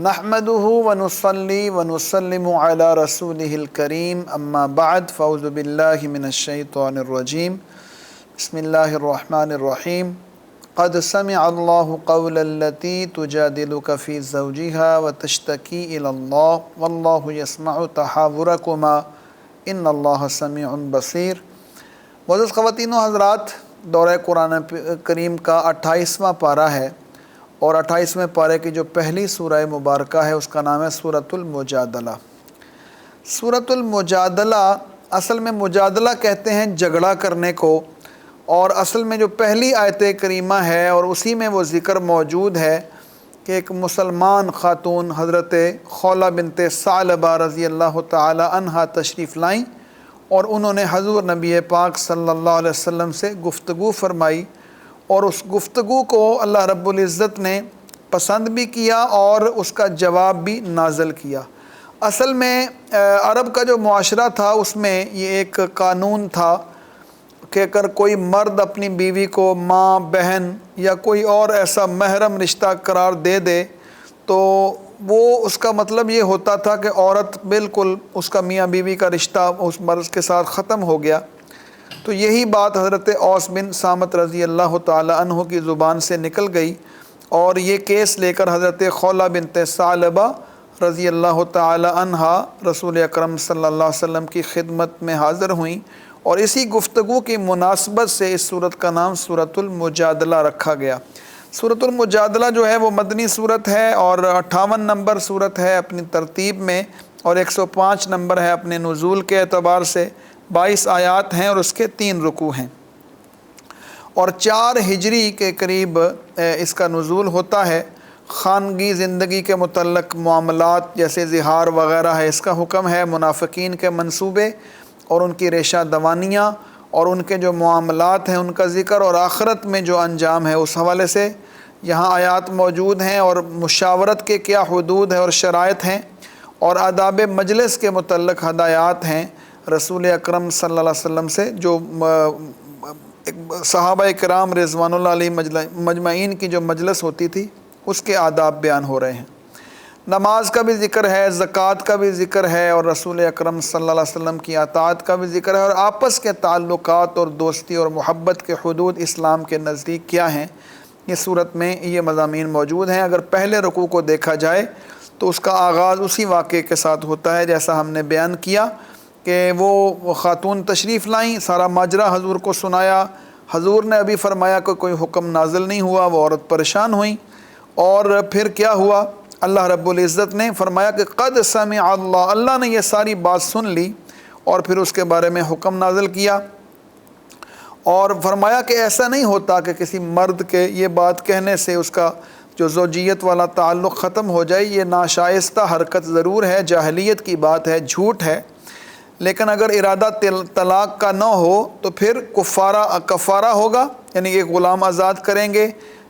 نحمده ونصلي ونسلم على رسوله الكريم اما بعد فاعوذ بالله من الشيطان الرجيم بسم الله الرحمن الرحيم قد سمع الله قول التي تجادلك في زوجها وتشتكي إلى الله والله يسمع تحاوركما ان الله سميع بصير۔ معزز خواتین و حضرات، دورہ قرآن کریم کا 28واں پارہ ہے اور 28ویں پارے کی جو پہلی سورہ مبارکہ ہے اس کا نام ہے سورۃ المجادلہ۔ سورۃ المجادلہ اصل میں مجادلہ کہتے ہیں جھگڑا کرنے کو، اور اصل میں جو پہلی آیت کریمہ ہے اور اسی میں وہ ذکر موجود ہے کہ ایک مسلمان خاتون حضرت خولہ بنت ثعلبہ رضی اللہ تعالی عنہا تشریف لائیں اور انہوں نے حضور نبی پاک صلی اللہ علیہ وسلم سے گفتگو فرمائی، اور اس گفتگو کو اللہ رب العزت نے پسند بھی کیا اور اس کا جواب بھی نازل کیا۔ اصل میں عرب کا جو معاشرہ تھا اس میں یہ ایک قانون تھا کہ اگر کوئی مرد اپنی بیوی کو ماں، بہن یا کوئی اور ایسا محرم رشتہ قرار دے دے تو وہ اس کا مطلب یہ ہوتا تھا کہ عورت بالکل اس کا میاں بیوی کا رشتہ اس مرد کے ساتھ ختم ہو گیا۔ تو یہی بات حضرت اوس بن صامت رضی اللہ تعالی عنہ کی زبان سے نکل گئی، اور یہ کیس لے کر حضرت خولہ بنت ثعلبہ رضی اللہ تعالی عنہا رسول اکرم صلی اللہ علیہ وسلم کی خدمت میں حاضر ہوئیں، اور اسی گفتگو کی مناسبت سے اس صورت کا نام سورۃ المجادلہ رکھا گیا۔ سورۃ المجادلہ جو ہے وہ مدنی صورت ہے اور 58 نمبر صورت ہے اپنی ترتیب میں، اور 105 نمبر ہے اپنے نزول کے اعتبار سے، 22 آیات ہیں اور اس کے 3 رکوع ہیں، اور 4 ہجری کے قریب اس کا نزول ہوتا ہے۔ خانگی زندگی کے متعلق معاملات جیسے زہار وغیرہ ہے اس کا حکم ہے، منافقین کے منصوبے اور ان کی ریشہ دوانیاں اور ان کے جو معاملات ہیں ان کا ذکر، اور آخرت میں جو انجام ہے اس حوالے سے یہاں آیات موجود ہیں، اور مشاورت کے کیا حدود ہے اور شرائط ہیں، اور آداب مجلس کے متعلق ہدایات ہیں رسول اکرم صلی اللہ علیہ وسلم سے، جو صحابہ کرام رضوان اللہ علیہ مجمعین کی جو مجلس ہوتی تھی اس کے آداب بیان ہو رہے ہیں۔ نماز کا بھی ذکر ہے، زکوٰۃ کا بھی ذکر ہے، اور رسول اکرم صلی اللہ علیہ وسلم کی اطاعت کا بھی ذکر ہے، اور آپس کے تعلقات اور دوستی اور محبت کے حدود اسلام کے نزدیک کیا ہیں، یہ صورت میں یہ مضامین موجود ہیں۔ اگر پہلے رکوع کو دیکھا جائے تو اس کا آغاز اسی واقعے کے ساتھ ہوتا ہے جیسا ہم نے بیان کیا کہ وہ خاتون تشریف لائیں، سارا ماجرا حضور کو سنایا، حضور نے ابھی فرمایا کہ کوئی حکم نازل نہیں ہوا، وہ عورت پریشان ہوئیں، اور پھر کیا ہوا، اللہ رب العزت نے فرمایا کہ قد سمع اللہ، اللہ نے یہ ساری بات سن لی، اور پھر اس کے بارے میں حکم نازل کیا، اور فرمایا کہ ایسا نہیں ہوتا کہ کسی مرد کے یہ بات کہنے سے اس کا جو زوجیت والا تعلق ختم ہو جائے۔ یہ ناشائستہ حرکت ضرور ہے، جاہلیت کی بات ہے، جھوٹ ہے، لیکن اگر ارادہ طلاق کا نہ ہو تو پھر کفارہ ہوگا، یعنی ایک غلام آزاد کریں گے،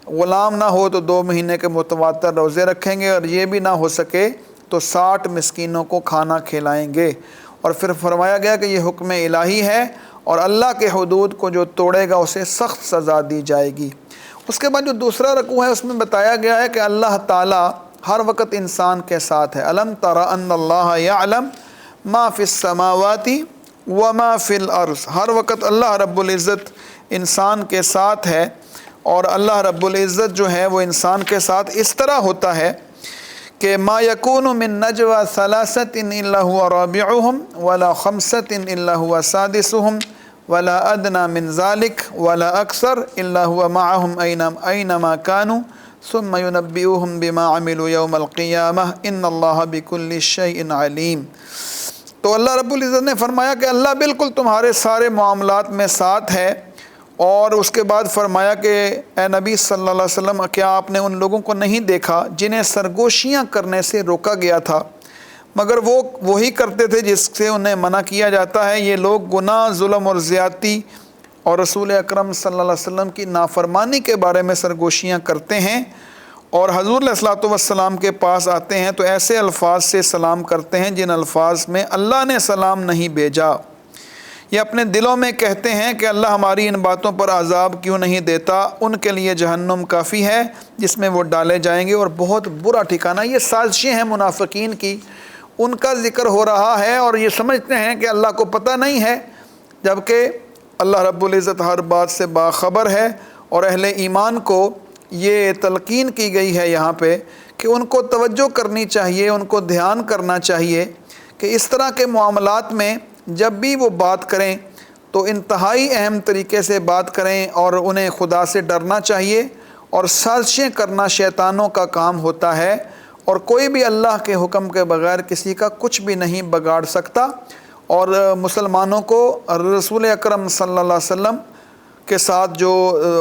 غلام نہ ہو تو 2 مہینے کے متواتر روزے رکھیں گے، اور یہ بھی نہ ہو سکے تو 60 مسکینوں کو کھانا کھلائیں گے، اور پھر فرمایا گیا کہ یہ حکم الہی ہے، اور اللہ کے حدود کو جو توڑے گا اسے سخت سزا دی جائے گی۔ اس کے بعد جو دوسرا رکوع ہے اس میں بتایا گیا ہے کہ اللہ تعالیٰ ہر وقت انسان کے ساتھ ہے۔ الم تر ان اللہ یعلم ما فی السماوات وما فی الارض، ہر وقت اللہ رب العزت انسان کے ساتھ ہے، اور اللہ رب العزت جو ہے وہ انسان کے ساتھ اس طرح ہوتا ہے کہ ما یکون من نجوى ثلاثة الا هو رابعهم ولا خمسة الا هو سادسهم ولا ادنى من ذلك ولا اکثر الا هو معهم اينما كانوا ثم ينبئهم بما عملوا يوم القيامة ان الله بكل شيء عليم۔ تو اللہ رب العزت نے فرمایا کہ اللہ بالکل تمہارے سارے معاملات میں ساتھ ہے، اور اس کے بعد فرمایا کہ اے نبی صلی اللہ علیہ وسلم، کیا آپ نے ان لوگوں کو نہیں دیکھا جنہیں سرگوشیاں کرنے سے روکا گیا تھا، مگر وہ وہی کرتے تھے جس سے انہیں منع کیا جاتا ہے۔ یہ لوگ گناہ، ظلم اور زیادتی اور رسول اکرم صلی اللہ علیہ وسلم کی نافرمانی کے بارے میں سرگوشیاں کرتے ہیں، اور حضور علیہ الصلوۃ والسلام کے پاس آتے ہیں تو ایسے الفاظ سے سلام کرتے ہیں جن الفاظ میں اللہ نے سلام نہیں بھیجا۔ یہ اپنے دلوں میں کہتے ہیں کہ اللہ ہماری ان باتوں پر عذاب کیوں نہیں دیتا، ان کے لیے جہنم کافی ہے جس میں وہ ڈالے جائیں گے اور بہت برا ٹھکانہ۔ یہ سازشیں ہیں منافقین کی، ان کا ذکر ہو رہا ہے اور یہ سمجھتے ہیں کہ اللہ کو پتہ نہیں ہے، جبکہ اللہ رب العزت ہر بات سے باخبر ہے۔ اور اہل ایمان کو یہ تلقین کی گئی ہے یہاں پہ کہ ان کو توجہ کرنی چاہیے، ان کو دھیان کرنا چاہیے کہ اس طرح کے معاملات میں جب بھی وہ بات کریں تو انتہائی اہم طریقے سے بات کریں اور انہیں خدا سے ڈرنا چاہیے، اور سازشیں کرنا شیطانوں کا کام ہوتا ہے، اور کوئی بھی اللہ کے حکم کے بغیر کسی کا کچھ بھی نہیں بگاڑ سکتا۔ اور مسلمانوں کو رسول اکرم صلی اللہ علیہ وسلم کے ساتھ جو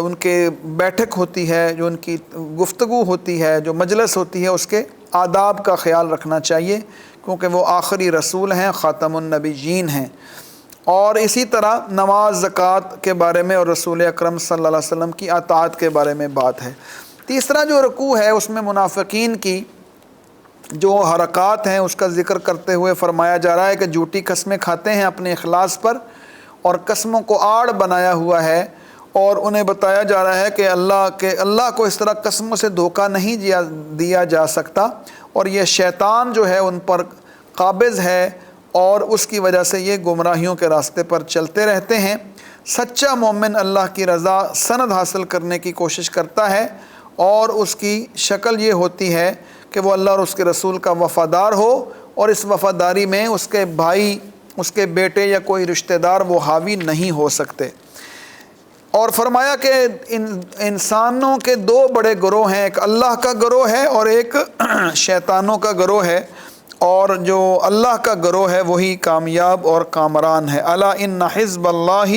ان کے بیٹھک ہوتی ہے، جو ان کی گفتگو ہوتی ہے، جو مجلس ہوتی ہے، اس کے آداب کا خیال رکھنا چاہیے، کیونکہ وہ آخری رسول ہیں، خاتم النبیین ہیں۔ اور اسی طرح نماز، زکوٰۃ کے بارے میں اور رسول اکرم صلی اللہ علیہ وسلم کی اطاعت کے بارے میں بات ہے۔ تیسرا جو رکوع ہے اس میں منافقین کی جو حرکات ہیں اس کا ذکر کرتے ہوئے فرمایا جا رہا ہے کہ جھوٹی قسمیں کھاتے ہیں اپنے اخلاص پر اور قسموں کو آڑ بنایا ہوا ہے، اور انہیں بتایا جا رہا ہے کہ اللہ کو اس طرح قسموں سے دھوکہ نہیں دیا جا سکتا، اور یہ شیطان جو ہے ان پر قابض ہے اور اس کی وجہ سے یہ گمراہیوں کے راستے پر چلتے رہتے ہیں۔ سچا مومن اللہ کی رضا سند حاصل کرنے کی کوشش کرتا ہے، اور اس کی شکل یہ ہوتی ہے کہ وہ اللہ اور اس کے رسول کا وفادار ہو، اور اس وفاداری میں اس کے بھائی، اس کے بیٹے یا کوئی رشتہ دار وہ حاوی نہیں ہو سکتے۔ اور فرمایا کہ انسانوں کے دو بڑے گروہ ہیں، ایک اللہ کا گروہ ہے اور ایک شیطانوں کا گروہ ہے، اور جو اللہ کا گروہ ہے وہی کامیاب اور کامران ہے۔ الا ان حزب اللہ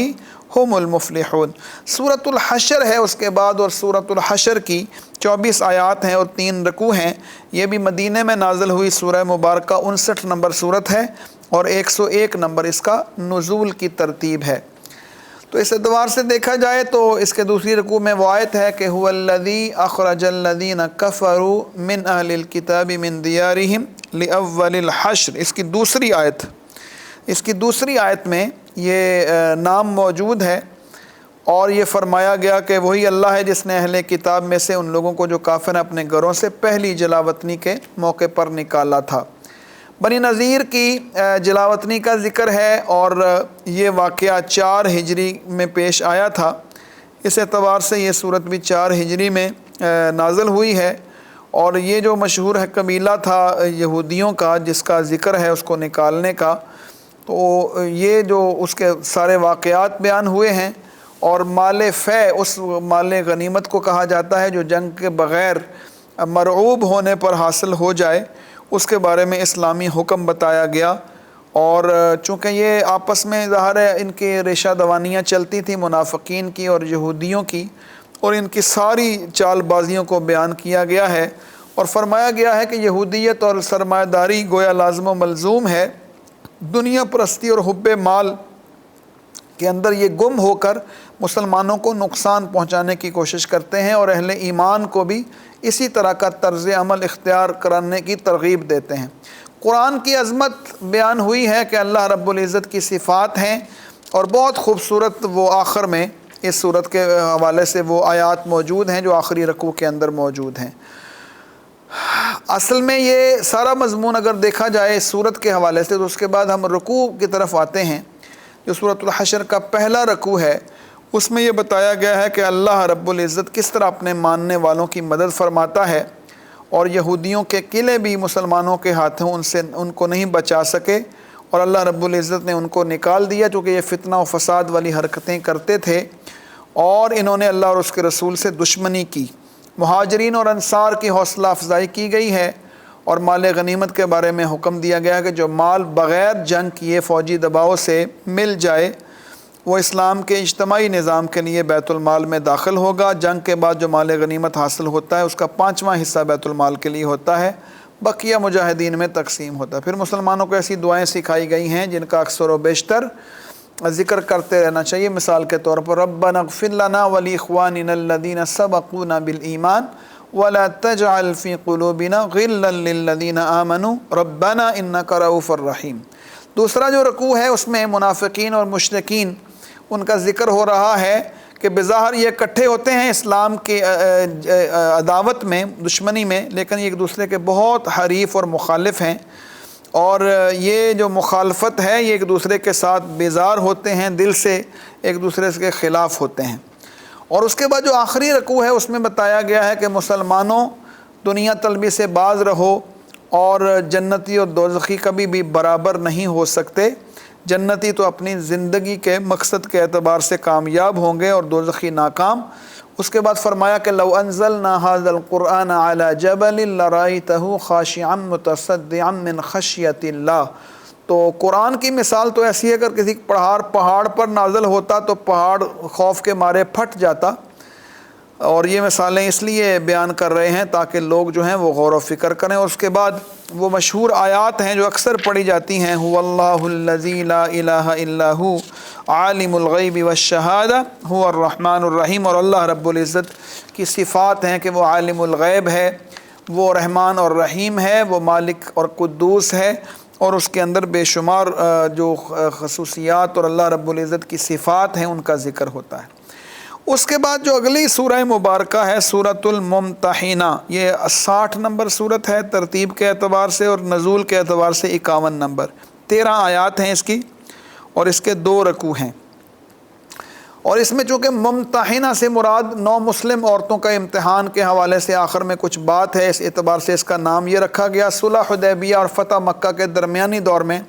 ہم المفلحون۔ سورۃ الحشر ہے اس کے بعد، اور سورۃ الحشر کی 24 آیات ہیں اور 3 رکوع ہیں۔ یہ بھی مدینہ میں نازل ہوئی سورہ مبارکہ 59 نمبر سورت ہے، اور 101 نمبر اس کا نزول کی ترتیب ہے۔ تو اس اعتبار سے دیکھا جائے تو اس کے دوسری رکوع میں وہ آیت ہے کہ هو الذی اخرج الذین کفروا من اہل الکتاب من دیارہم لاول الحشر۔ اس کی دوسری آیت میں یہ نام موجود ہے، اور یہ فرمایا گیا کہ وہی اللہ ہے جس نے اہل کتاب میں سے ان لوگوں کو جو کافر ہیں اپنے گھروں سے پہلی جلاوطنی کے موقع پر نکالا تھا۔ بنی نذیر کی جلاوطنی کا ذکر ہے، اور یہ واقعہ 4 ہجری میں پیش آیا تھا۔ اس اعتبار سے یہ صورت بھی 4 ہجری میں نازل ہوئی ہے، اور یہ جو مشہور ہے قبیلہ تھا یہودیوں کا جس کا ذکر ہے اس کو نکالنے کا، تو یہ جو اس کے سارے واقعات بیان ہوئے ہیں۔ اور مال فے اس مال غنیمت کو کہا جاتا ہے جو جنگ کے بغیر مرعوب ہونے پر حاصل ہو جائے، اس کے بارے میں اسلامی حکم بتایا گیا۔ اور چونکہ یہ آپس میں ظاہر ہے ان کی ریشہ دوانیاں چلتی تھیں منافقین کی اور یہودیوں کی، اور ان کی ساری چال بازیوں کو بیان کیا گیا ہے، اور فرمایا گیا ہے کہ یہودیت اور سرمایہ داری گویا لازم و ملزوم ہے۔ دنیا پرستی اور حب مال کے اندر یہ گم ہو کر مسلمانوں کو نقصان پہنچانے کی کوشش کرتے ہیں، اور اہل ایمان کو بھی اسی طرح کا طرز عمل اختیار کرنے کی ترغیب دیتے ہیں۔ قرآن کی عظمت بیان ہوئی ہے کہ اللہ رب العزت کی صفات ہیں، اور بہت خوبصورت وہ آخر میں اس صورت کے حوالے سے وہ آیات موجود ہیں جو آخری رکوع کے اندر موجود ہیں۔ اصل میں یہ سارا مضمون اگر دیکھا جائے اس صورت کے حوالے سے، تو اس کے بعد ہم رکوع کی طرف آتے ہیں جو سورۃ الحشر کا پہلا رکوع ہے۔ اس میں یہ بتایا گیا ہے کہ اللہ رب العزت کس طرح اپنے ماننے والوں کی مدد فرماتا ہے، اور یہودیوں کے قلعے بھی مسلمانوں کے ہاتھوں ان کو نہیں بچا سکے، اور اللہ رب العزت نے ان کو نکال دیا چونکہ یہ فتنہ و فساد والی حرکتیں کرتے تھے، اور انہوں نے اللہ اور اس کے رسول سے دشمنی کی۔ مہاجرین اور انصار کی حوصلہ افزائی کی گئی ہے، اور مال غنیمت کے بارے میں حکم دیا گیا کہ جو مال بغیر جنگ کیے فوجی دباؤ سے مل جائے وہ اسلام کے اجتماعی نظام کے لیے بیت المال میں داخل ہوگا۔ جنگ کے بعد جو مال غنیمت حاصل ہوتا ہے اس کا 5واں حصہ بیت المال کے لیے ہوتا ہے، بقیہ مجاہدین میں تقسیم ہوتا ہے۔ پھر مسلمانوں کو ایسی دعائیں سکھائی گئی ہیں جن کا اکثر و بیشتر ذکر کرتے رہنا چاہیے۔ مثال کے طور پر ربنا اغفر لنا ولاخواننا الذین سبقونا بالایمان ولا تجعل فی قلوبنا غلا للذین آمنوا ربنا انک رؤوف الرحیم۔ دوسرا جو رکوع ہے اس میں منافقین اور مشرکین ان کا ذکر ہو رہا ہے کہ بظاہر یہ اکٹھے ہوتے ہیں اسلام کے عداوت میں، دشمنی میں، لیکن ایک دوسرے کے بہت حریف اور مخالف ہیں، اور یہ جو مخالفت ہے یہ ایک دوسرے کے ساتھ بیزار ہوتے ہیں، دل سے ایک دوسرے کے خلاف ہوتے ہیں۔ اور اس کے بعد جو آخری رکوع ہے اس میں بتایا گیا ہے کہ مسلمانوں دنیا طلبی سے باز رہو، اور جنتی اور دوزخی کبھی بھی برابر نہیں ہو سکتے۔ جنتی تو اپنی زندگی کے مقصد کے اعتبار سے کامیاب ہوں گے اور دوزخی ناکام۔ اس کے بعد فرمایا کہ لو انزلنا هذا القرآن على جبل لرأيته خاشعا متصدعا من خشیۃ اللہ۔ تو قرآن کی مثال تو ایسی ہے، اگر کسی پہاڑ پر نازل ہوتا تو پہاڑ خوف کے مارے پھٹ جاتا، اور یہ مثالیں اس لیے بیان کر رہے ہیں تاکہ لوگ جو ہیں وہ غور و فکر کریں۔ اور اس کے بعد وہ مشہور آیات ہیں جو اکثر پڑھی جاتی ہیں، هو اللہ الذی لا الہ الا هو عالم الغیب والشہادہ هو الرحمن الرحیم۔ اور اللہ رب العزت کی صفات ہیں کہ وہ عالم الغیب ہے، وہ رحمان اور رحیم ہے، وہ مالک اور قدوس ہے، اور اس کے اندر بے شمار جو خصوصیات اور اللہ رب العزت کی صفات ہیں ان کا ذکر ہوتا ہے۔ اس کے بعد جو اگلی سورہ مبارکہ ہے سورۃ الممتحنہ، یہ 60 نمبر سورت ہے ترتیب کے اعتبار سے، اور نزول کے اعتبار سے 51 نمبر، 13 آیات ہیں اس کی، اور اس کے 2 رکوع ہیں۔ اور اس میں چونکہ ممتحنہ سے مراد نو مسلم عورتوں کا امتحان کے حوالے سے آخر میں کچھ بات ہے، اس اعتبار سے اس کا نام یہ رکھا گیا۔ صلح حدیبیہ اور فتح مکہ کے درمیانی دور میں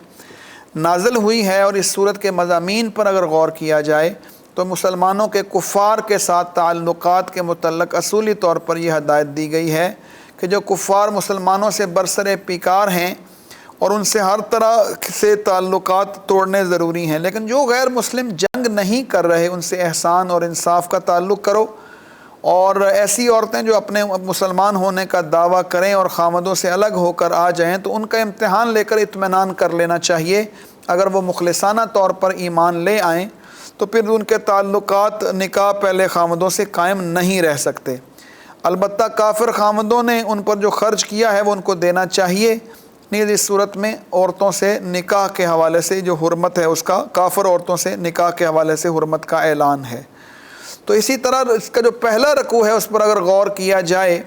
نازل ہوئی ہے، اور اس صورت کے مضامین پر اگر غور کیا جائے تو مسلمانوں کے کفار کے ساتھ تعلقات کے متعلق اصولی طور پر یہ ہدایت دی گئی ہے کہ جو کفار مسلمانوں سے برسر پیکار ہیں اور ان سے ہر طرح سے تعلقات توڑنے ضروری ہیں، لیکن جو غیر مسلم جنگ نہیں کر رہے ان سے احسان اور انصاف کا تعلق کرو۔ اور ایسی عورتیں جو اپنے مسلمان ہونے کا دعویٰ کریں اور خامدوں سے الگ ہو کر آ جائیں تو ان کا امتحان لے کر اطمینان کر لینا چاہیے۔ اگر وہ مخلصانہ طور پر ایمان لے آئیں تو پھر ان کے تعلقات نکاح پہلے خامدوں سے قائم نہیں رہ سکتے۔ البتہ کافر خامدوں نے ان پر جو خرچ کیا ہے وہ ان کو دینا چاہیے۔ نیز اس صورت میں عورتوں سے نکاح کے حوالے سے جو حرمت ہے اس کا، کافر عورتوں سے نکاح کے حوالے سے حرمت کا اعلان ہے۔ تو اسی طرح اس کا جو پہلا رکوع ہے اس پر اگر غور کیا جائے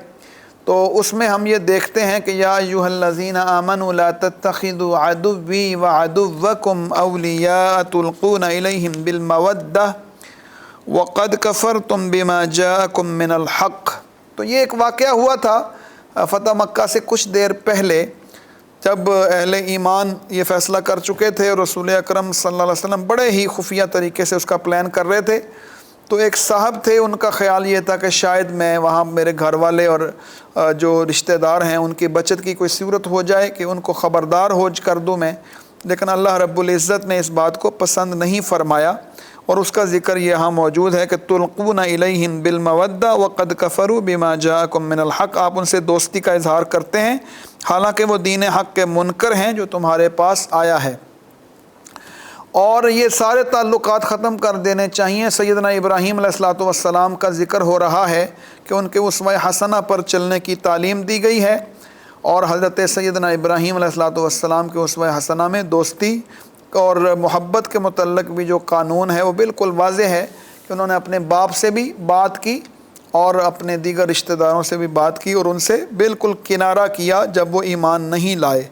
تو اس میں ہم یہ دیکھتے ہیں کہ یا ایھا الذین آمنوا لا تتخذوا عدوی وعدوکم اولیاء تلقون الیہم بالمودہ وقد کفرتم بما جاءکم من الحق۔ تو یہ ایک واقعہ ہوا تھا فتح مکہ سے کچھ دیر پہلے، جب اہل ایمان یہ فیصلہ کر چکے تھے اور رسول اکرم صلی اللہ علیہ وسلم بڑے ہی خفیہ طریقے سے اس کا پلان کر رہے تھے، تو ایک صاحب تھے، ان کا خیال یہ تھا کہ شاید میں وہاں میرے گھر والے اور جو رشتہ دار ہیں ان کی بچت کی کوئی صورت ہو جائے کہ ان کو خبردار ہو کر دوں میں، لیکن اللہ رب العزت نے اس بات کو پسند نہیں فرمایا، اور اس کا ذکر یہاں موجود ہے کہ تلقون الیہم بالمودہ وقد کفروا بما جاءکم من الحق۔ آپ ان سے دوستی کا اظہار کرتے ہیں حالانکہ وہ دین حق کے منکر ہیں جو تمہارے پاس آیا ہے، اور یہ سارے تعلقات ختم کر دینے چاہیے۔ سیدنا ابراہیم علیہ السلام کا ذکر ہو رہا ہے کہ ان کے اسوہ حسنہ پر چلنے کی تعلیم دی گئی ہے، اور حضرت سیدنا ابراہیم علیہ السلام کے اسوہ حسنہ میں دوستی اور محبت کے متعلق بھی جو قانون ہے وہ بالکل واضح ہے کہ انہوں نے اپنے باپ سے بھی بات کی اور اپنے دیگر رشتہ داروں سے بھی بات کی، اور ان سے بالکل کنارہ کیا جب وہ ایمان نہیں لائے۔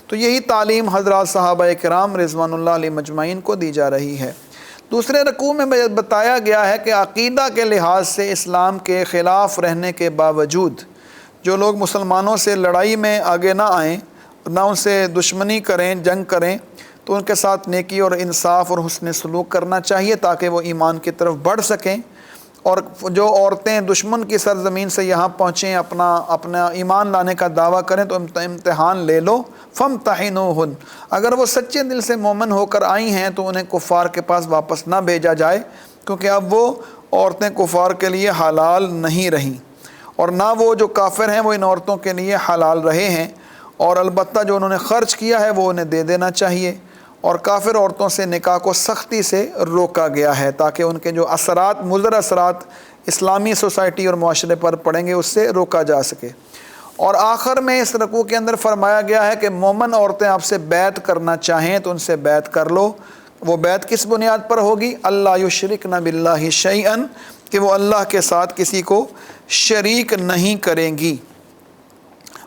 تو یہی تعلیم حضرات صحابہ کرام رضوان اللہ علیہ مجمعین کو دی جا رہی ہے۔ دوسرے رکوع میں بتایا گیا ہے کہ عقیدہ کے لحاظ سے اسلام کے خلاف رہنے کے باوجود جو لوگ مسلمانوں سے لڑائی میں آگے نہ آئیں، نہ ان سے دشمنی کریں، جنگ کریں، تو ان کے ساتھ نیکی اور انصاف اور حسن سلوک کرنا چاہیے تاکہ وہ ایمان کی طرف بڑھ سکیں۔ اور جو عورتیں دشمن کی سرزمین سے یہاں پہنچیں، اپنا ایمان لانے کا دعویٰ کریں تو امتحان لے لو، فامتحنوہن۔ اگر وہ سچے دل سے مومن ہو کر آئی ہیں تو انہیں کفار کے پاس واپس نہ بھیجا جائے، کیونکہ اب وہ عورتیں کفار کے لیے حلال نہیں رہیں، اور نہ وہ جو کافر ہیں وہ ان عورتوں کے لیے حلال رہے ہیں، اور البتہ جو انہوں نے خرچ کیا ہے وہ انہیں دے دینا چاہیے۔ اور کافر عورتوں سے نکاح کو سختی سے روکا گیا ہے تاکہ ان کے جو مضر اثرات اسلامی سوسائٹی اور معاشرے پر پڑیں گے اس سے روکا جا سکے۔ اور آخر میں اس رکوع کے اندر فرمایا گیا ہے کہ مومن عورتیں آپ سے بیعت کرنا چاہیں تو ان سے بیعت کر لو۔ وہ بیعت کس بنیاد پر ہوگی؟ اللہ یشرکن باللہ شیئا، کہ وہ اللہ کے ساتھ کسی کو شریک نہیں کریں گی۔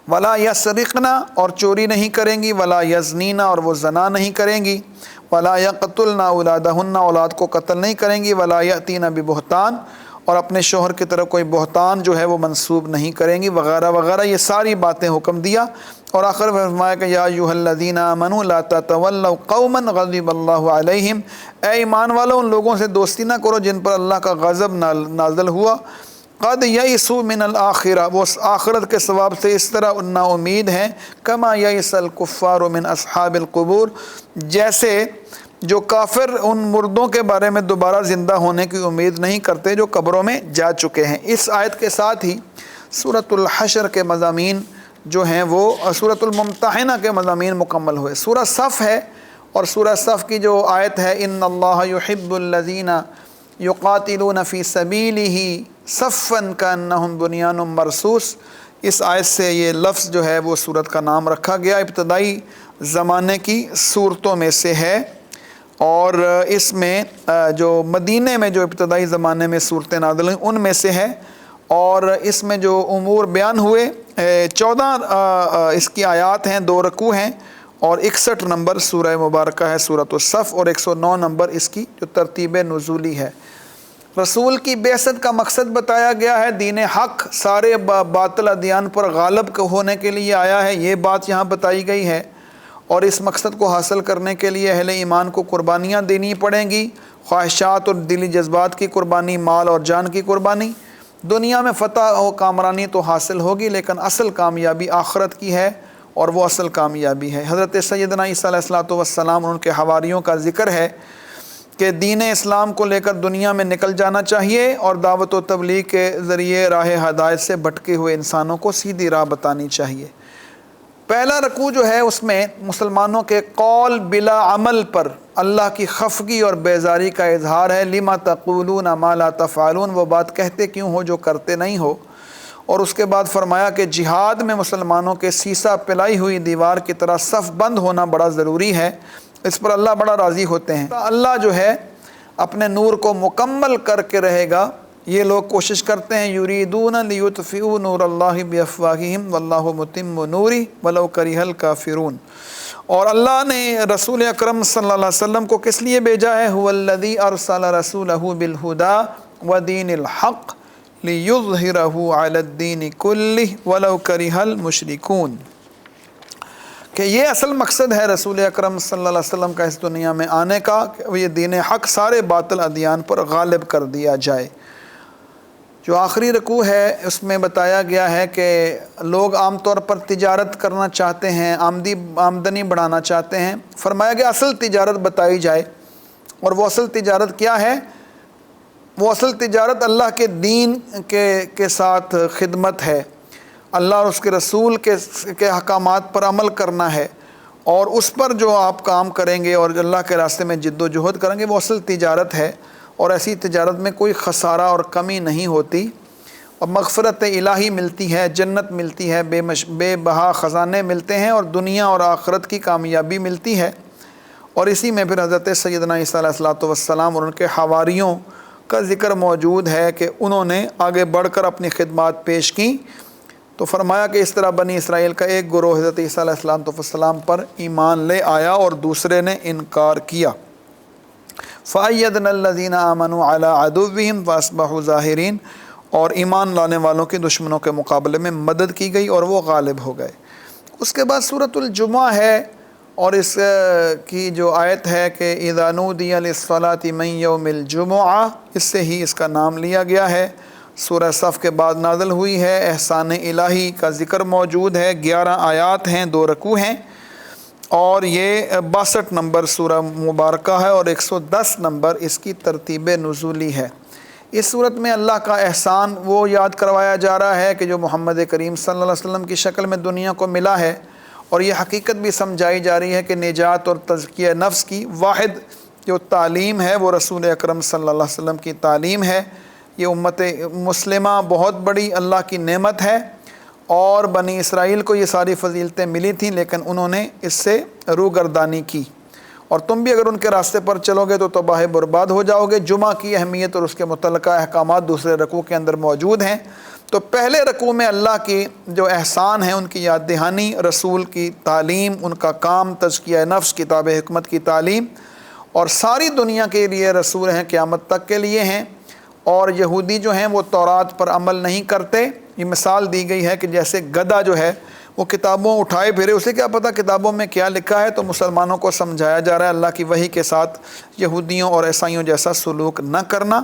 ولا یسرقنا، اور چوری نہیں کریں گی، ولا یزنینا، اور وہ زنا نہیں کریں گی، ولا یقتلن اولادہن، اولاد کو قتل نہیں کریں گی، ولا یأتین ببہتان، اور اپنے شوہر کی طرف کوئی بہتان جو ہے وہ منسوب نہیں کریں گی، وغیرہ وغیرہ، یہ ساری باتیں حکم دیا۔ اور آخر میں فرمایا کہ یا ایھا الذین آمنوا لا تتولوا قوما غضب اللہ علیہم، اے ایمان والو ان لوگوں سے دوستی نہ کرو جن پر اللہ کا غضب نازل ہوا، قد یئسوا من الآخرہ، وہ آخرت کے ثواب سے اس طرح نا امید ہیں، کما یئس الکفار من اصحاب القبور، جیسے جو کافر ان مردوں کے بارے میں دوبارہ زندہ ہونے کی امید نہیں کرتے جو قبروں میں جا چکے ہیں۔ اس آیت کے ساتھ ہی سورۃ الحشر کے مضامین جو ہیں وہ سورۃ الممتحنہ کے مضامین مکمل ہوئے۔ سورہ صف ہے، اور سورہ صف کی جو آیت ہے ان اللہ یحب الذین یقاتلون فی سبیلہ صفا کانہم بنیان مرصوص، اس آیت سے یہ لفظ جو ہے وہ سورت کا نام رکھا گیا، ابتدائی زمانے کی صورتوں میں سے ہے، اور اس میں جو مدینے میں جو ابتدائی زمانے میں صورتیں نازل ہوئیں ان میں سے ہے، اور اس میں جو امور بیان ہوئے 14 اس کی آیات ہیں، 2 رکوع ہیں، اور 61 نمبر سورہ مبارکہ ہے سورۃ الصف، اور 109 نمبر اس کی جو ترتیب نزولی ہے۔ رسول کی بعثت کا مقصد بتایا گیا ہے، دین حق سارے باطل ادیان پر غالب ہونے کے لیے آیا ہے، یہ بات یہاں بتائی گئی ہے، اور اس مقصد کو حاصل کرنے کے لیے اہل ایمان کو قربانیاں دینی پڑیں گی، خواہشات اور دلی جذبات کی قربانی، مال اور جان کی قربانی۔ دنیا میں فتح و کامرانی تو حاصل ہوگی، لیکن اصل کامیابی آخرت کی ہے، اور وہ اصل کامیابی ہے۔ حضرت سیدنا عیسیٰ علیہ السلام اور ان کے حواریوں کا ذکر ہے کہ دین اسلام کو لے کر دنیا میں نکل جانا چاہیے، اور دعوت و تبلیغ کے ذریعے راہ ہدایت سے بھٹکے ہوئے انسانوں کو سیدھی راہ بتانی چاہیے۔ پہلا رکوع جو ہے اس میں مسلمانوں کے قول بلا عمل پر اللہ کی خفگی اور بیزاری کا اظہار ہے، لما تقولون ما لا تفعلون، وہ بات کہتے کیوں ہو جو کرتے نہیں ہو۔ اور اس کے بعد فرمایا کہ جہاد میں مسلمانوں کے سیسہ پلائی ہوئی دیوار کی طرح صف بند ہونا بڑا ضروری ہے، اس پر اللہ بڑا راضی ہوتے ہیں۔ اللہ جو ہے اپنے نور کو مکمل کر کے رہے گا، یہ لوگ کوشش کرتے ہیں یریدون لیطفئوا نور اللہ بافواہہم واللہ متم نورہ ولو کرہ الکافرون، اور اللہ نے رسول اکرم صلی اللہ علیہ وسلم کو کس لیے بھیجا ہے؟ هو الذی ارسل رسولہ بالہدی ودین الحق لیظہرہ علی الدین کلہ ولو کرہ المشرکون، کہ یہ اصل مقصد ہے رسول اکرم صلی اللہ علیہ وسلم کا اس دنیا میں آنے کا، کہ یہ دین حق سارے باطل ادیان پر غالب کر دیا جائے۔ جو آخری رکوع ہے اس میں بتایا گیا ہے کہ لوگ عام طور پر تجارت کرنا چاہتے ہیں، آمدنی بڑھانا چاہتے ہیں، فرمایا گیا اصل تجارت بتائی جائے، اور وہ اصل تجارت کیا ہے؟ وہ اصل تجارت اللہ کے دین کے ساتھ خدمت ہے، اللہ اور اس کے رسول کے احکامات پر عمل کرنا ہے، اور اس پر جو آپ کام کریں گے اور اللہ کے راستے میں جد و جہد کریں گے وہ اصل تجارت ہے، اور ایسی تجارت میں کوئی خسارہ اور کمی نہیں ہوتی، اور مغفرت الہی ملتی ہے، جنت ملتی ہے، بے بہا خزانے ملتے ہیں، اور دنیا اور آخرت کی کامیابی ملتی ہے۔ اور اسی میں پھر حضرت سیدنا عیسیٰ علیہ السلام اور ان کے حواریوں کا ذکر موجود ہے کہ انہوں نے آگے بڑھ کر اپنی خدمات پیش کیں، تو فرمایا کہ اس طرح بنی اسرائیل کا ایک گروہ حضرت عیسیٰ علیہ السلام پر ایمان لے آیا اور دوسرے نے انکار کیا۔ فَأَيَّدْنَا الَّذِينَ آمَنُوا عَلَىٰ عَدُوِّهِمْ فَأَصْبَحُوا ظَاهِرِينَ، اور ایمان لانے والوں کی دشمنوں کے مقابلے میں مدد کی گئی اور وہ غالب ہو گئے۔ اس کے بعد سورۃ الجمعہ ہے، اور اس کی جو آیت ہے کہ اِذَا نُودِیَ لِلصَّلَاةِ مِن یَوْمِ الْجُمُعَةِ، اس سے ہی اس کا نام لیا گیا ہے۔ سورہ صف کے بعد نازل ہوئی ہے، احسان الہی کا ذکر موجود ہے، 11 آیات ہیں، 2 رکوع ہیں، اور یہ 62 نمبر سورہ مبارکہ ہے، اور 110 نمبر اس کی ترتیب نزولی ہے۔ اس صورت میں اللہ کا احسان وہ یاد کروایا جا رہا ہے کہ جو محمد کریم صلی اللہ علیہ وسلم کی شکل میں دنیا کو ملا ہے، اور یہ حقیقت بھی سمجھائی جا رہی ہے کہ نجات اور تزکیہ نفس کی واحد جو تعلیم ہے وہ رسول اکرم صلی اللہ علیہ وسلم کی تعلیم ہے۔ یہ امت مسلمہ بہت بڑی اللہ کی نعمت ہے، اور بنی اسرائیل کو یہ ساری فضیلتیں ملی تھیں لیکن انہوں نے اس سے روگردانی کی، اور تم بھی اگر ان کے راستے پر چلو گے تو تباہ برباد ہو جاؤ گے۔ جمعہ کی اہمیت اور اس کے متعلقہ احکامات دوسرے رکوع کے اندر موجود ہیں۔ تو پہلے رکوع میں اللہ کی جو احسان ہیں ان کی یاد دہانی، رسول کی تعلیم، ان کا کام تزکیہ نفس، کتاب حکمت کی تعلیم، اور ساری دنیا کے لیے رسول ہیں، قیامت تک کے لیے ہیں۔ اور یہودی جو ہیں وہ تورات پر عمل نہیں کرتے۔ یہ مثال دی گئی ہے کہ جیسے گدھا جو ہے وہ کتابوں اٹھائے پھرے، اسے کیا پتہ کتابوں میں کیا لکھا ہے، تو مسلمانوں کو سمجھایا جا رہا ہے اللہ کی وحی کے ساتھ یہودیوں اور عیسائیوں جیسا سلوک نہ کرنا۔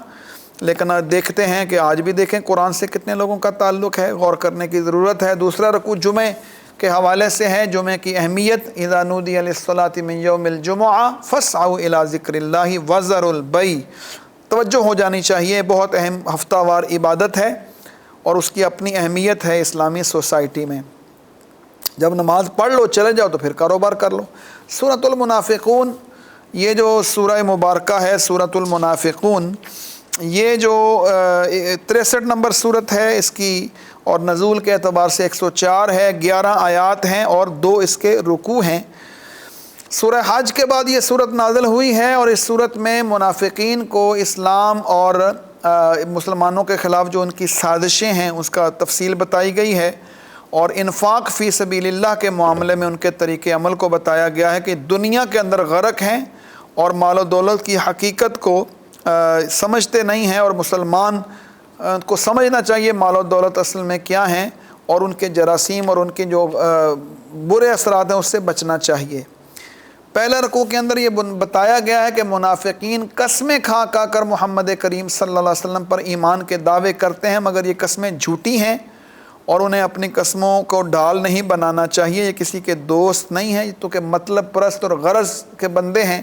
لیکن دیکھتے ہیں کہ آج بھی دیکھیں قرآن سے کتنے لوگوں کا تعلق ہے، غور کرنے کی ضرورت ہے۔ دوسرا رکوع جمعے کے حوالے سے ہے، جمعے کی اہمیت، اذا نودی للصلاۃ من یوم الجمعہ فاسعوا الی ذکر اللہ وذروا البیع، توجہ ہو جانی چاہیے، بہت اہم ہفتہ وار عبادت ہے اور اس کی اپنی اہمیت ہے اسلامی سوسائٹی میں۔ جب نماز پڑھ لو چلے جاؤ تو پھر کاروبار کر لو۔ سورۃ المنافقون، یہ جو سورہ مبارکہ ہے سورۃ المنافقون، یہ جو 63 نمبر صورت ہے اس کی، اور نزول کے اعتبار سے 104 ہے، 11 آیات ہیں اور 2 اس کے رکوع ہیں۔ سورہ حج کے بعد یہ صورت نازل ہوئی ہے، اور اس صورت میں منافقین کو اسلام اور مسلمانوں کے خلاف جو ان کی سازشیں ہیں اس کا تفصیل بتائی گئی ہے، اور انفاق فی سبیل اللہ کے معاملے میں ان کے طریقے عمل کو بتایا گیا ہے کہ دنیا کے اندر غرق ہیں اور مال و دولت کی حقیقت کو سمجھتے نہیں ہیں، اور مسلمان کو سمجھنا چاہیے مال و دولت اصل میں کیا ہیں، اور ان کے جراثیم اور ان کے جو برے اثرات ہیں اس سے بچنا چاہیے۔ پہلے رکوع کے اندر یہ بتایا گیا ہے کہ منافقین قسمیں کھا کر محمد کریم صلی اللہ علیہ وسلم پر ایمان کے دعوے کرتے ہیں، مگر یہ قسمیں جھوٹی ہیں اور انہیں اپنی قسموں کو ڈھال نہیں بنانا چاہیے۔ یہ کسی کے دوست نہیں ہیں، تو کہ مطلب پرست اور غرض کے بندے ہیں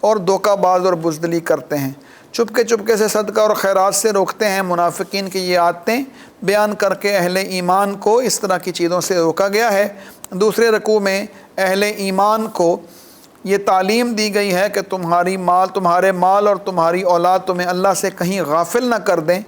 اور دھوکہ باز اور بزدلی کرتے ہیں۔ چپکے سے صدقہ اور خیرات سے روکتے ہیں۔ منافقین کی یہ عادتیں بیان کر کے اہل ایمان کو اس طرح کی چیزوں سے روکا گیا ہے۔ دوسرے رکوع میں اہل ایمان کو یہ تعلیم دی گئی ہے کہ تمہارے مال اور تمہاری اولاد تمہیں اللہ سے کہیں غافل نہ کر دیں،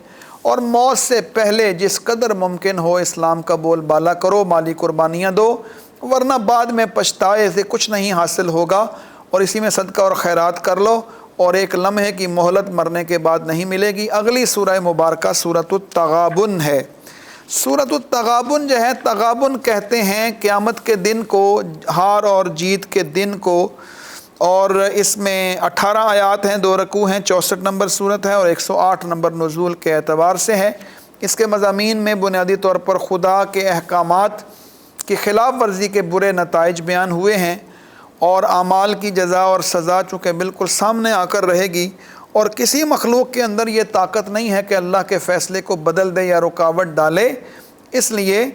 اور موت سے پہلے جس قدر ممکن ہو اسلام کا بول بالا کرو، مالی قربانیاں دو، ورنہ بعد میں پچھتائے سے کچھ نہیں حاصل ہوگا، اور اسی میں صدقہ اور خیرات کر لو، اور ایک لمحے کی مہلت مرنے کے بعد نہیں ملے گی۔ اگلی سورہ مبارکہ سورۃ التغابن ہے۔ سورۃ التغابن جو ہے، تغابن کہتے ہیں قیامت کے دن کو، ہار اور جیت کے دن کو، اور اس میں 18 آیات ہیں، 2 رکوع ہیں، 64 نمبر صورت ہے اور 108 نمبر نزول کے اعتبار سے ہے۔ اس کے مضامین میں بنیادی طور پر خدا کے احکامات کی خلاف ورزی کے برے نتائج بیان ہوئے ہیں، اور اعمال کی جزا اور سزا چونکہ بالکل سامنے آ کر رہے گی، اور کسی مخلوق کے اندر یہ طاقت نہیں ہے کہ اللہ کے فیصلے کو بدل دے یا رکاوٹ ڈالے۔ اس لیے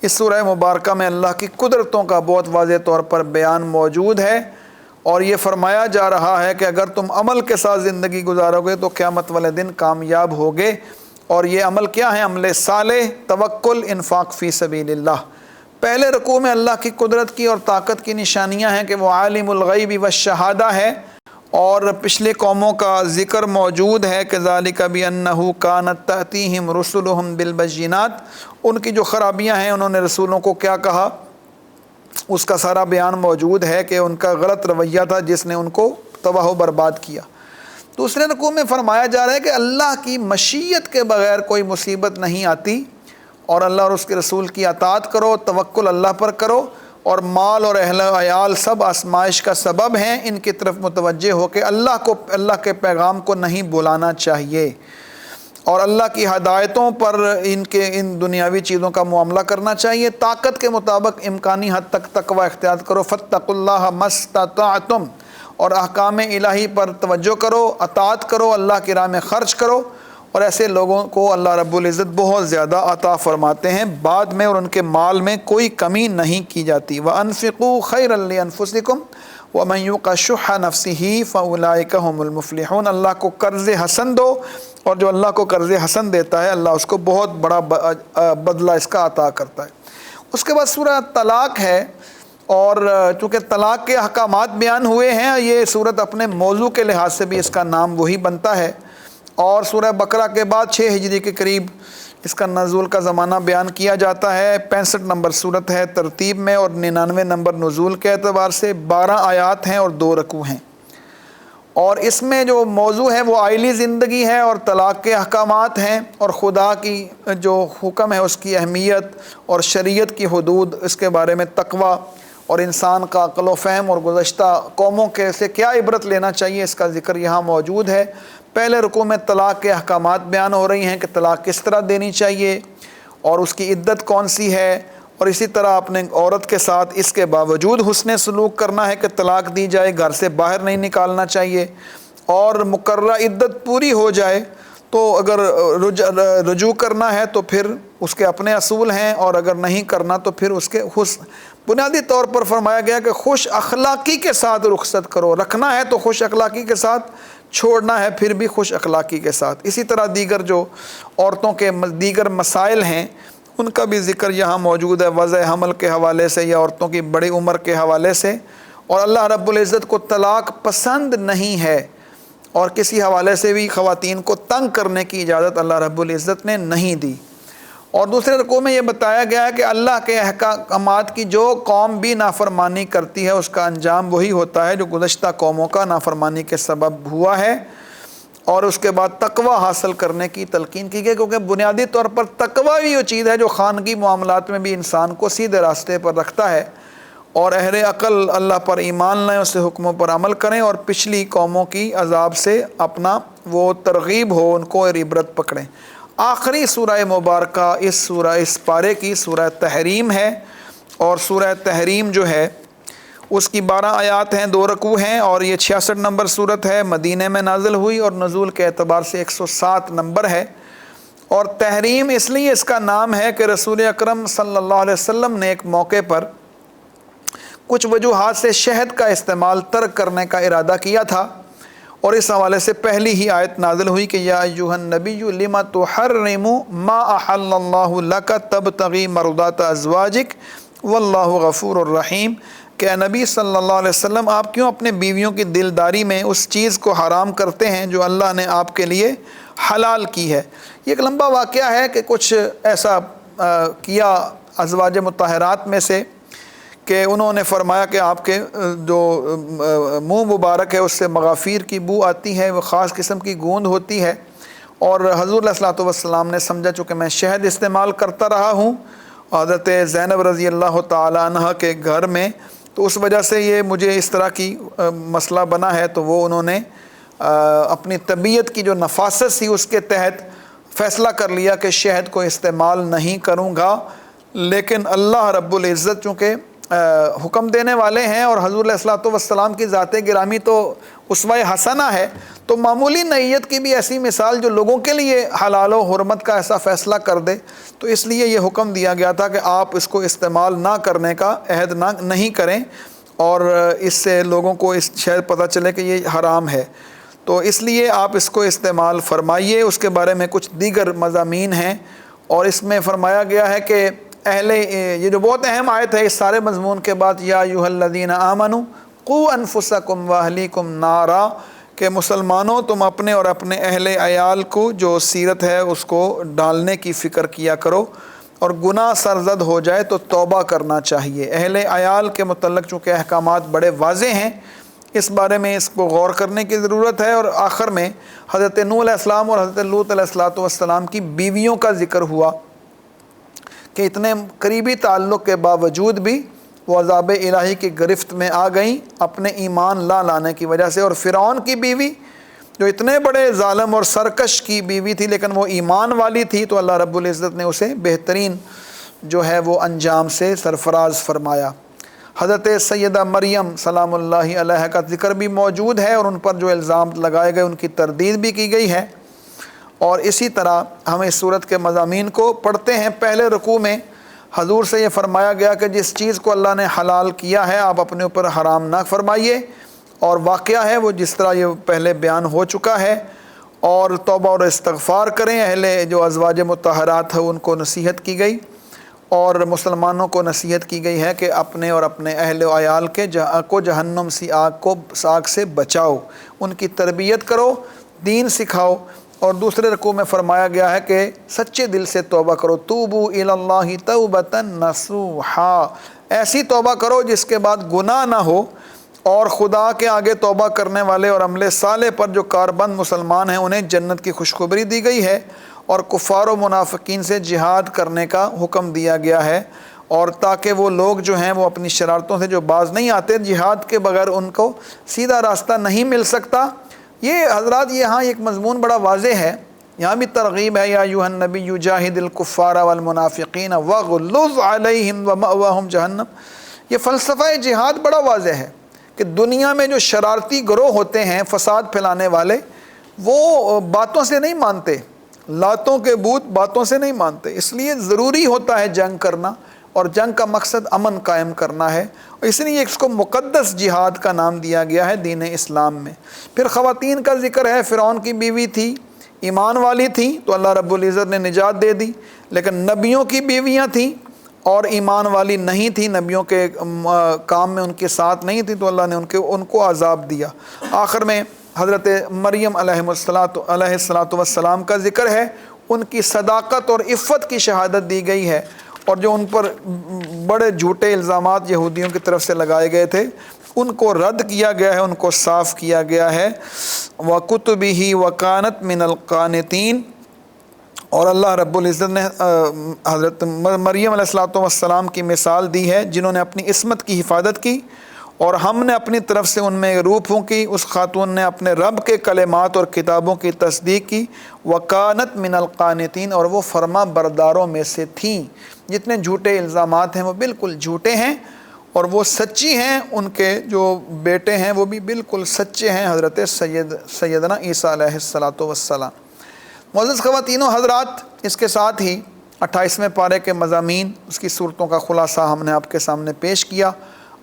اس سورہ مبارکہ میں اللہ کی قدرتوں کا بہت واضح طور پر بیان موجود ہے، اور یہ فرمایا جا رہا ہے کہ اگر تم عمل کے ساتھ زندگی گزارو گے تو قیامت والے دن کامیاب ہوگے۔ اور یہ عمل کیا ہے؟ عمل صالح، توکل، انفاق فی سبیل اللہ۔ پہلے رکوع میں اللہ کی قدرت کی اور طاقت کی نشانیاں ہیں کہ وہ عالم الغیب والشہادہ ہے، اور پچھلے قوموں کا ذکر موجود ہے کہ ذالک بأنہ کانت تأتیہم رسلہم بالبینات، ان کی جو خرابیاں ہیں، انہوں نے رسولوں کو کیا کہا، اس کا سارا بیان موجود ہے کہ ان کا غلط رویہ تھا جس نے ان کو تباہ و برباد کیا۔ دوسرے رکوع میں فرمایا جا رہا ہے کہ اللہ کی مشیت کے بغیر کوئی مصیبت نہیں آتی، اور اللہ اور اس کے رسول کی اطاعت کرو، توکل اللہ پر کرو، اور مال اور اہل و عیال سب آزمائش کا سبب ہیں، ان کی طرف متوجہ ہو کے اللہ کے پیغام کو نہیں بلانا چاہیے، اور اللہ کی ہدایتوں پر ان دنیاوی چیزوں کا معاملہ کرنا چاہیے۔ طاقت کے مطابق امکانی حد تک تقوی اختیار کرو، فاتقوا اللہ ما استطعتم، اور احکام الہی پر توجہ کرو، اطاعت کرو، اللہ کی راہ میں خرچ کرو، اور ایسے لوگوں کو اللہ رب العزت بہت زیادہ عطا فرماتے ہیں بعد میں، اور ان کے مال میں کوئی کمی نہیں کی جاتی۔ وَأَنفِقُوا خَيْرًا لِأَنفُسِكُمْ وَمَنْ يُوقَ شُحَّ نَفْسِهِ فَأُولَٰئِكَ هُمُ الْمُفْلِحُونَ۔ اللہ کو قرض حسن دو، اور جو اللہ کو قرض حسن دیتا ہے اللہ اس کو بہت بڑا بدلہ اس کا عطا کرتا ہے۔ اس کے بعد سورہ طلاق ہے، اور چونکہ طلاق کے احکامات بیان ہوئے ہیں، یہ سورت اپنے موضوع کے لحاظ سے بھی اس کا نام وہی بنتا ہے، اور سورہ بقرہ کے بعد 6 ہجری کے قریب اس کا نزول کا زمانہ بیان کیا جاتا ہے۔ 65 نمبر صورت ہے ترتیب میں اور 99 نمبر نزول کے اعتبار سے۔ 12 آیات ہیں اور 2 رکوع ہیں، اور اس میں جو موضوع ہے وہ آئلی زندگی ہے اور طلاق کے احکامات ہیں، اور خدا کی جو حکم ہے اس کی اہمیت اور شریعت کی حدود، اس کے بارے میں تقویٰ اور انسان کا عقل و فہم اور گزشتہ قوموں کے سے کیا عبرت لینا چاہیے، اس کا ذکر یہاں موجود ہے۔ پہلے رکوع میں طلاق کے احکامات بیان ہو رہی ہیں کہ طلاق کس طرح دینی چاہیے اور اس کی عدت کون سی ہے، اور اسی طرح اپنے عورت کے ساتھ اس کے باوجود حسن سلوک کرنا ہے کہ طلاق دی جائے، گھر سے باہر نہیں نکالنا چاہیے، اور مقررہ عدت پوری ہو جائے تو اگر رجوع کرنا ہے تو پھر اس کے اپنے اصول ہیں، اور اگر نہیں کرنا تو پھر اس کے بنیادی طور پر فرمایا گیا کہ خوش اخلاقی کے ساتھ رخصت کرو، رکھنا ہے تو خوش اخلاقی کے ساتھ، چھوڑنا ہے پھر بھی خوش اخلاقی کے ساتھ۔ اسی طرح دیگر جو عورتوں کے دیگر مسائل ہیں ان کا بھی ذکر یہاں موجود ہے، وضع حمل کے حوالے سے یا عورتوں کی بڑی عمر کے حوالے سے، اور اللہ رب العزت کو طلاق پسند نہیں ہے، اور کسی حوالے سے بھی خواتین کو تنگ کرنے کی اجازت اللہ رب العزت نے نہیں دی۔ اور دوسرے رکوع میں یہ بتایا گیا ہے کہ اللہ کے احکامات کی جو قوم بھی نافرمانی کرتی ہے اس کا انجام وہی ہوتا ہے جو گزشتہ قوموں کا نافرمانی کے سبب ہوا ہے، اور اس کے بعد تقوی حاصل کرنے کی تلقین کی گئی، کیونکہ بنیادی طور پر تقوی بھی وہ چیز ہے جو خانگی معاملات میں بھی انسان کو سیدھے راستے پر رکھتا ہے، اور اہل عقل اللہ پر ایمان لائیں، اس کے حکموں پر عمل کریں، اور پچھلی قوموں کی عذاب سے اپنا وہ ترغیب ہو، ان کو عبرت پکڑیں۔ آخری سورہ مبارکہ اس پارے کی سورہ تحریم ہے، اور سورہ تحریم جو ہے اس کی 12 آیات ہیں، 2 رکوع ہیں، اور یہ 66 نمبر صورت ہے، مدینہ میں نازل ہوئی اور نزول کے اعتبار سے 107 نمبر ہے۔ اور تحریم اس لیے اس کا نام ہے کہ رسول اکرم صلی اللہ علیہ وسلم نے ایک موقع پر کچھ وجوہات سے شہد کا استعمال ترک کرنے کا ارادہ کیا تھا، اور اس حوالے سے پہلی ہی آیت نازل ہوئی کہ یا ایھا النبی لم تحرم ما احل اللہ لک تبتغی مرضات ازواجک واللہ غفور الرحیم، کہ اے نبی صلی اللہ علیہ وسلم آپ کیوں اپنے بیویوں کی دلداری میں اس چیز کو حرام کرتے ہیں جو اللہ نے آپ کے لیے حلال کی ہے۔ یہ ایک لمبا واقعہ ہے کہ کچھ ایسا کیا ازواج مطہرات میں سے کہ انہوں نے فرمایا کہ آپ کے جو منہ مبارک ہے اس سے مغافیر کی بو آتی ہے، وہ خاص قسم کی گوند ہوتی ہے، اور حضور علیہ الصلوۃ والسلام نے سمجھا چونکہ میں شہد استعمال کرتا رہا ہوں حضرت زینب رضی اللہ تعالی عنہ کے گھر میں، تو اس وجہ سے یہ مجھے اس طرح کی مسئلہ بنا ہے، تو وہ انہوں نے اپنی طبیعت کی جو نفاست سی اس کے تحت فیصلہ کر لیا کہ شہد کو استعمال نہیں کروں گا، لیکن اللہ رب العزت چونکہ حکم دینے والے ہیں، اور حضور علیہ الصلوۃ والسلام کی ذات گرامی تو اسوہ حسنہ ہے، تو معمولی نیت کی بھی ایسی مثال جو لوگوں کے لیے حلال و حرمت کا ایسا فیصلہ کر دے، تو اس لیے یہ حکم دیا گیا تھا کہ آپ اس کو استعمال نہ کرنے کا عہد نہیں کریں، اور اس سے لوگوں کو اس شاید پتہ چلے کہ یہ حرام ہے، تو اس لیے آپ اس کو استعمال فرمائیے۔ اس کے بارے میں کچھ دیگر مضامین ہیں، اور اس میں فرمایا گیا ہے کہ یہ جو بہت اہم آیت ہے اس سارے مضمون کے بعد، یا ایھا الذین آمنوا قوا انفسکم واہلیکم نارا، کہ مسلمانوں تم اپنے اور اپنے اہل عیال کو جو سیرت ہے اس کو ڈالنے کی فکر کیا کرو، اور گناہ سرزد ہو جائے تو توبہ کرنا چاہیے۔ اہل عیال کے متعلق چونکہ احکامات بڑے واضح ہیں، اس بارے میں اس کو غور کرنے کی ضرورت ہے، اور آخر میں حضرت نوح علیہ السلام اور حضرت لوط علیہ السلام کی بیویوں کا ذکر ہوا کہ اتنے قریبی تعلق کے باوجود بھی وہ عذاب الہی کی گرفت میں آ گئیں اپنے ایمان لانے کی وجہ سے، اور فرعون کی بیوی جو اتنے بڑے ظالم اور سرکش کی بیوی تھی لیکن وہ ایمان والی تھی، تو اللہ رب العزت نے اسے بہترین جو ہے وہ انجام سے سرفراز فرمایا۔ حضرت سیدہ مریم سلام اللہ علیہ کا ذکر بھی موجود ہے، اور ان پر جو الزام لگائے گئے ان کی تردید بھی کی گئی ہے، اور اسی طرح ہم اس صورت کے مضامین کو پڑھتے ہیں۔ پہلے رکوع میں حضور سے یہ فرمایا گیا کہ جس چیز کو اللہ نے حلال کیا ہے آپ اپنے اوپر حرام نہ فرمائیے، اور واقعہ ہے وہ جس طرح یہ پہلے بیان ہو چکا ہے، اور توبہ اور استغفار کریں۔ اہل جو ازواج مطہرات ہیں ان کو نصیحت کی گئی، اور مسلمانوں کو نصیحت کی گئی ہے کہ اپنے اور اپنے اہل و عیال کو جہنم سی آگ سے بچاؤ، ان کی تربیت کرو، دین سکھاؤ، اور دوسرے رکوع میں فرمایا گیا ہے کہ سچے دل سے توبہ کرو، توبو الی اللہ توبۃ نصوحا، ایسی توبہ کرو جس کے بعد گناہ نہ ہو، اور خدا کے آگے توبہ کرنے والے اور عمل صالح پر جو کاربند مسلمان ہیں انہیں جنت کی خوشخبری دی گئی ہے، اور کفار و منافقین سے جہاد کرنے کا حکم دیا گیا ہے، اور تاکہ وہ لوگ جو ہیں وہ اپنی شرارتوں سے جو باز نہیں آتے، جہاد کے بغیر ان کو سیدھا راستہ نہیں مل سکتا۔ یہ حضرات یہاں ایک مضمون بڑا واضح ہے، یہاں بھی ترغیب ہے، یا ایھا النبی جاہد الکفار والمنافقین واغلظ علیہم ومأواہم جہنم۔ یہ فلسفہ جہاد بڑا واضح ہے کہ دنیا میں جو شرارتی گروہ ہوتے ہیں، فساد پھیلانے والے، وہ باتوں سے نہیں مانتے، لاتوں کے بت باتوں سے نہیں مانتے، اس لیے ضروری ہوتا ہے جنگ کرنا، اور جنگ کا مقصد امن قائم کرنا ہے، اور اس لیے اس کو مقدس جہاد کا نام دیا گیا ہے دین اسلام میں۔ پھر خواتین کا ذکر ہے، فرعون کی بیوی تھی، ایمان والی تھی تو اللہ رب العزت نے نجات دے دی، لیکن نبیوں کی بیویاں تھیں اور ایمان والی نہیں تھی، نبیوں کے کام میں ان کے ساتھ نہیں تھی، تو اللہ نے ان کو عذاب دیا۔ آخر میں حضرت مریم علیہ السلام کا ذکر ہے، ان کی صداقت اور عفت کی شہادت دی گئی ہے، اور جو ان پر بڑے جھوٹے الزامات یہودیوں کی طرف سے لگائے گئے تھے ان کو رد کیا گیا ہے، ان کو صاف کیا گیا ہے۔ وَكُتُبِهِ وَكَانَتْ مِنَ الْقَانِتِينَ، اور اللہ رب العزت نے حضرت مریم علیہ السلام کی مثال دی ہے جنہوں نے اپنی عصمت کی حفاظت کی، اور ہم نے اپنی طرف سے ان میں روح پھونکی، اس خاتون نے اپنے رب کے کلمات اور کتابوں کی تصدیق کی۔ وَكَانَتْ مِنَ الْقَانِتِينَ، اور وہ فرما برداروں میں سے تھیں۔ جتنے جھوٹے الزامات ہیں وہ بالکل جھوٹے ہیں، اور وہ سچی ہیں، ان کے جو بیٹے ہیں وہ بھی بالکل سچے ہیں، حضرت سیدنا عیسیٰ علیہ السلام۔ معزز خواتین و حضرات، اس کے ساتھ ہی 28ویں پارے کے مضامین، اس کی صورتوں کا خلاصہ ہم نے آپ کے سامنے پیش کیا۔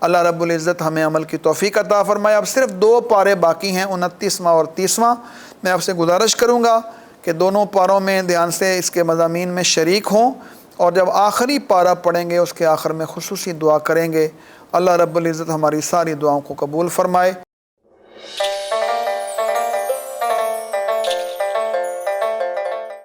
اللہ رب العزت ہمیں عمل کی توفیق عطا فرمائے۔ اب صرف 2 پارے باقی ہیں، 29واں اور 30واں۔ میں آپ سے گزارش کروں گا کہ دونوں پاروں میں دھیان سے اس کے مضامین میں شریک ہوں، اور جب آخری پارہ پڑھیں گے اس کے آخر میں خصوصی دعا کریں گے۔ اللہ رب العزت ہماری ساری دعاؤں کو قبول فرمائے۔